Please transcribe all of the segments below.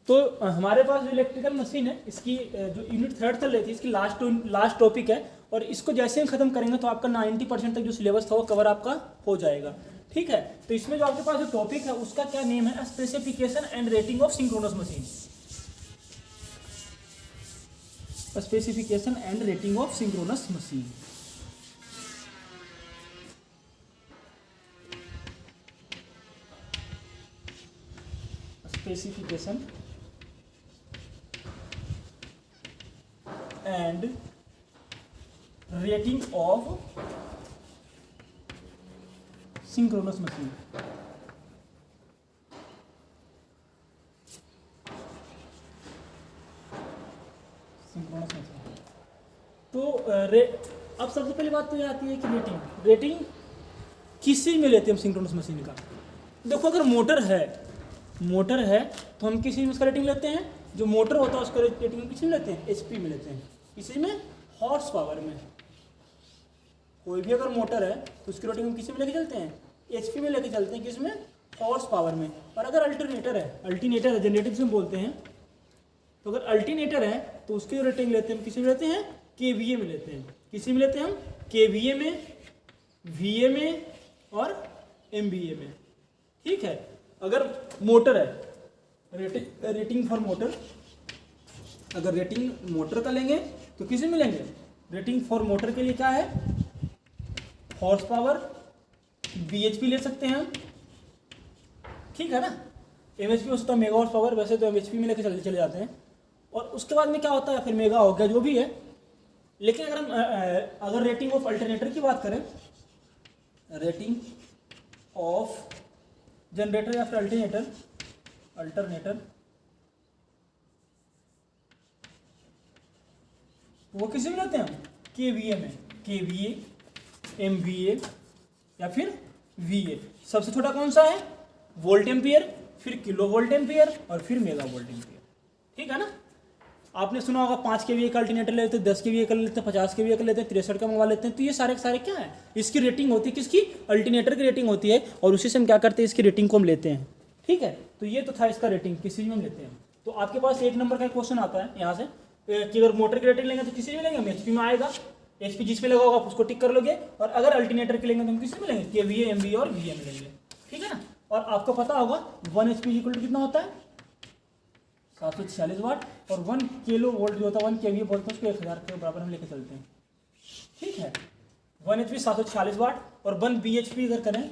तो हमारे पास जो इलेक्ट्रिकल मशीन है इसकी जो यूनिट 3 चल रही थी, इसकी लास्ट टॉपिक है, और इसको जैसे हम खत्म करेंगे तो आपका 90% तक जो सिलेबस था वो कवर आपका हो जाएगा। ठीक है, तो इसमें जो आपके पास जो टॉपिक है उसका क्या नेम है, specification and rating of synchronous machine. Specification and rating of synchronous machine. Specification and rating of synchronous machine. Synchronous machine. तो अब सबसे पहली बात तो ये आती है कि रेटिंग किसी में लेते हैं हम सिंक्रोनस मशीन का। देखो अगर मोटर है तो हम किसी में उसका रेटिंग लेते हैं, जो मोटर होता है उसका रेटिंग किसी में लेते हैं, एचपी में लेते हैं, किसी में हॉर्स पावर में। कोई भी अगर मोटर है तो उसकी रेटिंग हम किसी में लेके चलते हैं, एचपी में लेके चलते हैं, किसी में हॉर्स पावर में। और अगर अल्टरनेटर है जनरेटर जिसे बोलते हैं, तो अगर अल्टरनेटर है तो उसकी रेटिंग लेते हैं, किसी में लेते हैं, केवीए में लेते हैं। किसी में लेते हैं हम, केवीए में, वीए में और एमवीए में। ठीक है, अगर मोटर है रेटिंग फॉर मोटर, अगर रेटिंग मोटर का लेंगे तो किसी में लेंगे, रेटिंग फॉर मोटर के लिए क्या है, हॉर्स पावर, बीएचपी ले सकते हैं हम। ठीक है ना, एमएचपी हो सकता है मेगा हॉर्स पावर, वैसे तो एमएचपी में लेके चले जाते हैं। और उसके बाद में क्या होता है, फिर मेगा हो गया जो भी है। लेकिन अगर हम अगर रेटिंग ऑफ अल्टरनेटर की बात करें, रेटिंग ऑफ जनरेटर या फिर अल्टरनेटर, वो किसी में लेते हैं हम, केवीए में, केवीए, एमवीए या फिर वीए। सबसे छोटा कौन सा है, वोल्ट एम्पियर, फिर किलो वोल्ट एम्पियर और फिर मेगा वोल्ट एम्पियर। ठीक है ना, आपने सुना होगा 5 केवीए का अल्टरनेटर लेते हैं, 10 केवीए का लेते हैं, 50 केवीए का लेते हैं, 63 का मंगवा लेते हैं। तो ये सारे के सारे क्या है, इसकी रेटिंग होती है, किसकी, अल्टरनेटर की रेटिंग होती है, और उसी से हम क्या करते हैं, इसकी रेटिंग को हम लेते हैं। ठीक है, तो ये तो था इसका रेटिंग, किसी में हम लेते हैं। तो आपके पास 1 नंबर का क्वेश्चन आता है यहाँ से कि अगर मोटर की रेटिंग लेंगे तो किसी में लेंगे, एचपी में आएगा, एचपी जिसमें लगा होगा आप उसको टिक कर लोगे। और अगर अल्टरनेटर के लेंगे तो हम किसी में लेंगे, केवीए, एमवीए और वीए में लेंगे। ठीक है ना, और आपको पता होगा 1 एचपी इक्वल टू कितना होता है, 746 वाट, और 1 किलो वोल्ट जो होता है 1 केवीए बोलते हैं उसको 1000 के बराबर हम लेके चलते हैं। ठीक है, 1 एचपी 746 वाट, और 1 बीएचपी अगर करें,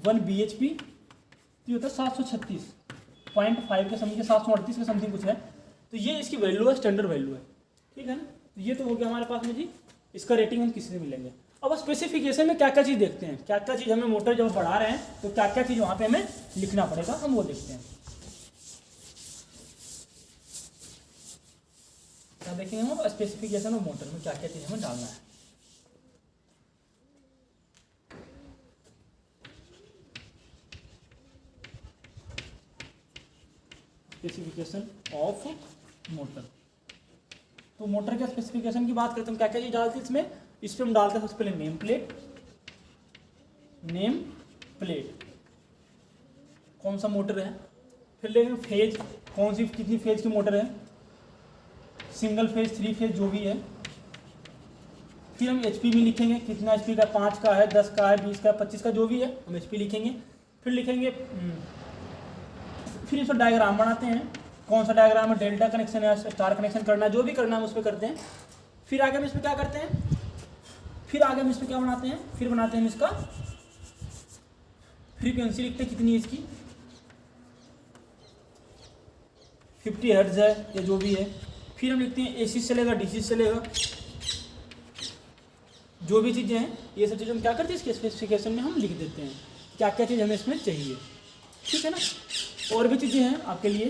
1 बीएचपी तो होता है 736.5 के समथिंग, 738 के समथिंग कुछ है। तो ये इसकी वैल्यू है, स्टैंडर्ड वैल्यू है। ठीक है ना, तो ये तो हो गया हमारे पास में जी, इसका रेटिंग हम किसी से मिलेंगे। अब स्पेसिफिकेशन में क्या क्या चीज़ देखते हैं, क्या क्या चीज़ हमें मोटर जब बढ़ा रहे हैं तो क्या क्या चीज़ वहाँ पे हमें लिखना पड़ेगा, हम वो देखते हैं। क्या देखेंगे हम, स्पेसिफिकेशन ऑफ मोटर में क्या क्या चीज़ हमें डालना है। स्पेसिफिकेशन ऑफ मोटर, तो मोटर के स्पेसिफिकेशन की बात करते हैं, क्या क्या चीज़ डालते हैं इसमें। इस पर हम डालते हैं सबसे पहले नेम प्लेट, कौन सा मोटर है, फिर लेकिन फेज, कौन सी कितनी फेज की मोटर है, सिंगल फेज, 3 फेज जो भी है। फिर हम एचपी भी लिखेंगे, कितना एचपी का, 5 का है, 10 का है, 20 का, 25 का जो भी है हम एचपी लिखेंगे। फिर लिखेंगे, फिर इस पर डायग्राम बनाते हैं, कौन सा डायग्राम है, डेल्टा कनेक्शन है, स्टार कनेक्शन करना है, जो भी करना है हम उस पर करते हैं। फिर आगे हम इस पर क्या करते हैं, फिर आगे हम इस पर क्या बनाते हैं, फिर बनाते हैं हम इसका फ्रीक्वेंसी, लिखते हैं कितनी है इसकी, 50 हर्ट्ज है या जो भी है। फिर हम लिखते हैं एसी से चलेगा, डीसी से चलेगा, जो भी चीज़ें हैं ये सब चीज़ें हम क्या करते हैं इसके स्पेसिफिकेशन में हम लिख देते हैं, क्या क्या चीज़ हमें इसमें चाहिए। ठीक है ना, और भी चीज़ें हैं आपके लिए,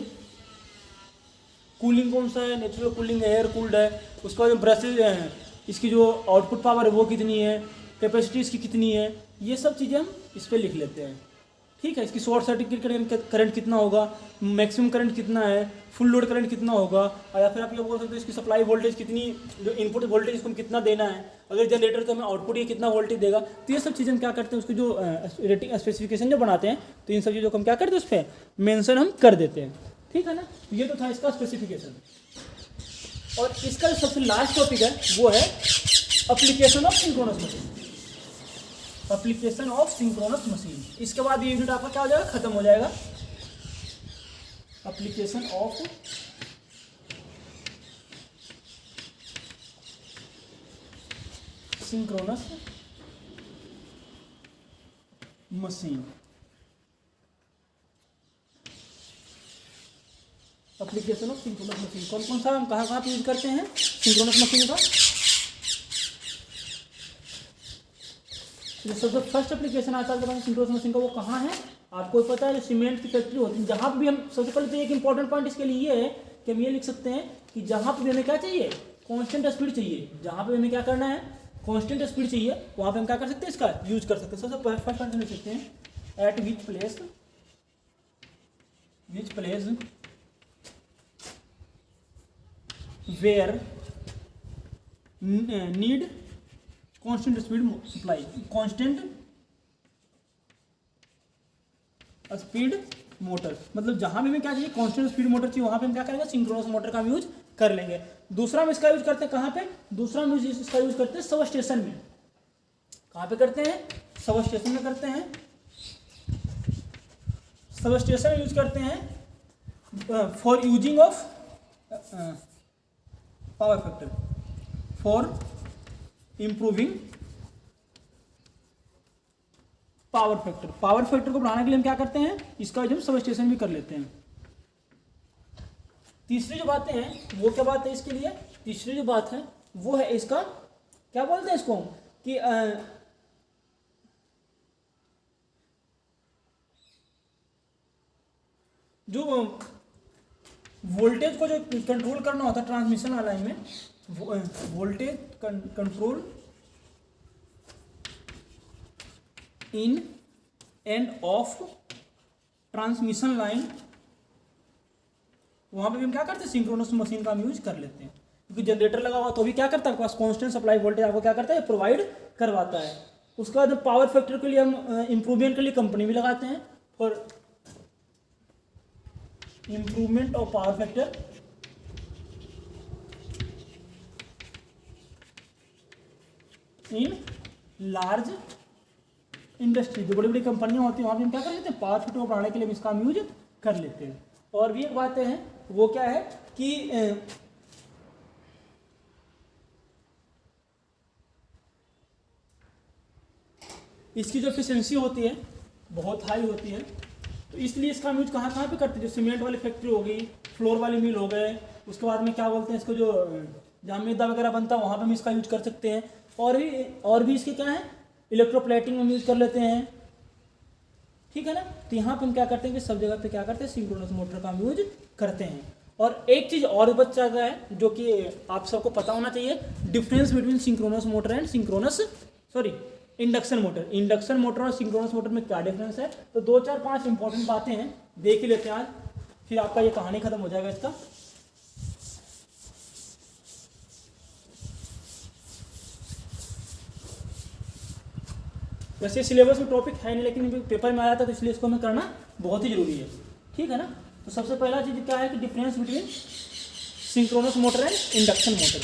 कूलिंग कौन सा है, नेचुरल कूलिंग है, एयर कूल्ड है, उसके बाद ब्रशेज हैं, इसकी जो आउटपुट पावर है वो कितनी है, कैपेसिटी इसकी कितनी है, ये सब चीज़ें हम इस पर लिख लेते हैं। ठीक है, इसकी शॉर्ट सर्किट करंट कितना होगा, मैक्सिमम करंट कितना है, फुल लोड करंट कितना होगा, या फिर आप ये बोल सकते हो इसकी सप्लाई वोल्टेज कितनी, जो इनपुट वोल्टेज इसको कितना देना है, अगर जनरेटर तो हमें आउटपुट ये कितना वोल्टेज देगा। तो ये सब चीज़ें हम क्या करते हैं, उसकी जो रेटिंग स्पेसिफिकेशन जो बनाते हैं तो इन सब चीज़ों को हम क्या करते हैं उस पर मेंशन हम कर देते हैं। ठीक है ना, ये तो था इसका स्पेसिफिकेशन। और इसका जो सबसे लास्ट टॉपिक है वो है application of synchronous machine, application of synchronous machine. इसके बाद ये यूनिट आपका क्या हो जाएगा, खत्म हो जाएगा। Application of synchronous machine, application of synchronous machine. कौन कौन सा हम कहाँ पे यूज करते हैं सिंक्रोनस मशीन का। जो सबसे फर्स्ट एप्लीकेशन आता है सिंक्रोनस मशीन का वो कहाँ है, आपको पता है, जो सीमेंट की फैक्ट्री होती है, जहाँ भी हम सबसे पहले तो एक इंपॉर्टेंट पॉइंट इसके लिए ये है कि हम ये लिख सकते हैं कि जहाँ पे हमें क्या चाहिए, कांस्टेंट स्पीड चाहिए। जहाँ पे हमें क्या करना है, कांस्टेंट स्पीड चाहिए, वहाँ पे हम क्या कर सकते हैं, इसका यूज कर सकते हैं। सबसे फर्स्ट पॉइंट लिख सकते हैं at which place where need constant speed supply, constant speed motor, मतलब जहां भी हमें क्या चाहिए, कांस्टेंट स्पीड मोटर चाहिए, वहां पे हम क्या करेंगे, सिंक्रोनस मोटर का यूज कर लेंगे। दूसरा हम इसका यूज करते हैं कहां पे, दूसरा हम इसका यूज करते हैं सब स्टेशन में। कहां पे करते हैं, सब स्टेशन में करते हैं। सब स्टेशन में यूज करते हैं for using of power factor, for improving power factor. Power factor को बढ़ाने के लिए हम क्या करते हैं, इसका हम सब स्टेशन भी कर लेते हैं। तीसरी जो बातें हैं वो क्या बात है इसके लिए, तीसरी जो बात है वो है इसका क्या बोलते हैं इसको कि जो वोल्टेज को जो कंट्रोल करना होता है ट्रांसमिशन लाइन में, voltage control in end of transmission line, वहां पे भी हम क्या करते हैं, सिंक्रोनस मशीन का हम यूज कर लेते हैं। क्योंकि जनरेटर लगा हुआ तो भी क्या करता है, आपके पास कांस्टेंट सप्लाई वोल्टेज आपको क्या करता है, प्रोवाइड करवाता है। उसके बाद पावर फैक्टर के लिए हम इंप्रूवमेंट के लिए कंपनी भी लगाते हैं, for improvement of power factor in large industry. जो बड़ी बड़ी कंपनियां होती हैं वहां पे हम क्या कर लेते हैं, पावर फैक्टर को बढ़ाने के लिए हम इसका यूज कर लेते हैं। और भी एक बातें हैं वो क्या है कि इसकी जो एफिशिएंसी होती है बहुत हाई होती है, तो इसलिए इसका यूज कहाँ कहाँ पे करते हैं, जो सीमेंट वाली फैक्ट्री हो गई, फ्लोर वाली मिल हो गए, उसके बाद में क्या बोलते हैं इसको, जो जहाँ मैदा वगैरह बनता है वहाँ पे हम इसका यूज कर सकते हैं। और भी इसके क्या है, इलेक्ट्रोप्लेटिंग में यूज कर लेते हैं, ठीक है ना। तो यहाँ पे हम क्या करते हैं कि सब जगह पे क्या करते हैं, सिंक्रोनस मोटर का हम यूज करते हैं। और एक चीज़ और बच जाता है जो कि आप सबको पता होना चाहिए, difference between synchronous motor and induction motor. Induction motor और सिंक्रोनस मोटर में क्या डिफरेंस है, तो 2 4 5 इंपॉर्टेंट बातें हैं, देख ही लेते हैं आज, फिर आपका ये कहानी खत्म हो जाएगा इसका। वैसे सिलेबस में टॉपिक है नहीं, लेकिन पेपर में आया था तो इसलिए इसको हमें करना बहुत ही जरूरी है, ठीक है ना। तो सबसे पहला चीज क्या है कि difference between synchronous motor and induction motor.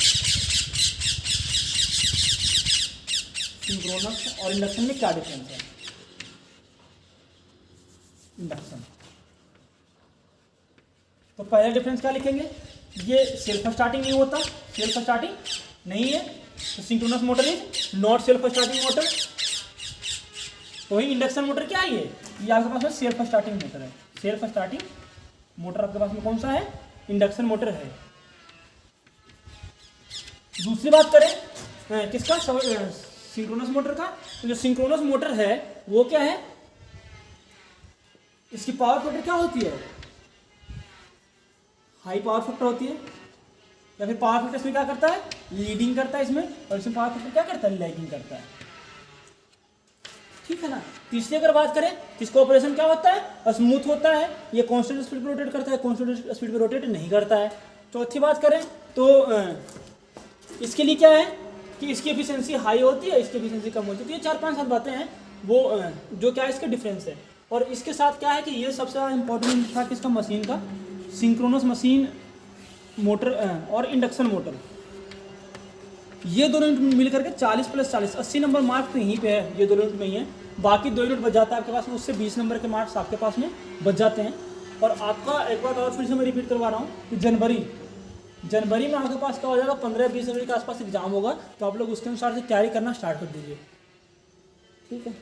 Synchronous और इंडक्शन में क्या डिफरेंस है। इंडक्शन, तो पहला डिफरेंस क्या लिखेंगे, ये सेल्फ स्टार्टिंग नहीं होता, सेल्फ स्टार्टिंग नहीं है, तो synchronous motor is not self starting motor. वही इंडक्शन मोटर क्या है, ये आपके पास में सेल्फ स्टार्टिंग मोटर है। सेल्फ स्टार्टिंग मोटर आपके पास में कौन सा है, इंडक्शन मोटर है। दूसरी बात करें किसका, सिंक्रोनस मोटर का, तो जो सिंक्रोनस मोटर है वो क्या है, इसकी पावर फैक्टर क्या होती है, हाई पावर फैक्टर होती है, या फिर पावर फैक्टर इसमें क्या करता है, लीडिंग करता है इसमें, और इसमें पावर फैक्टर क्या करता है, लैगिंग करता है, ठीक है ना। तीसरी अगर बात करें तो इसका ऑपरेशन क्या होता है, स्मूथ होता है, ये कांस्टेंट स्पीड पे रोटेट करता है, कांस्टेंट स्पीड पे रोटेट नहीं करता है। चौथी बात करें तो इसके लिए क्या है कि इसकी एफिशिएंसी हाई होती है, इसकी एफिशिएंसी कम होती है। तो ये 4 5 7 बातें हैं वो जो क्या है इसका डिफरेंस है। और इसके साथ क्या है कि ये सबसे इंपॉर्टेंट था कि इसका मशीन का सिंक्रोनस मशीन मोटर और इंडक्शन मोटर, ये दोनों यूनिट मिलकर के 40 + 40 80 नंबर मार्क तो यहीं पे है, ये दोनों यूनिट में ही है। बाकी 2 यूनिट बच जाता है आपके पास में, उससे 20 नंबर के मार्क्स आपके पास में बच जाते हैं। और आपका एक बात और फिर से मैं रिपीट करवा रहा हूँ कि जनवरी में आपके पास क्या हो जाएगा, 15-20 जनवरी के आसपास एग्जाम होगा, तो आप लोग उसके अनुसार से तैयारी करना स्टार्ट कर दीजिए। ठीक है।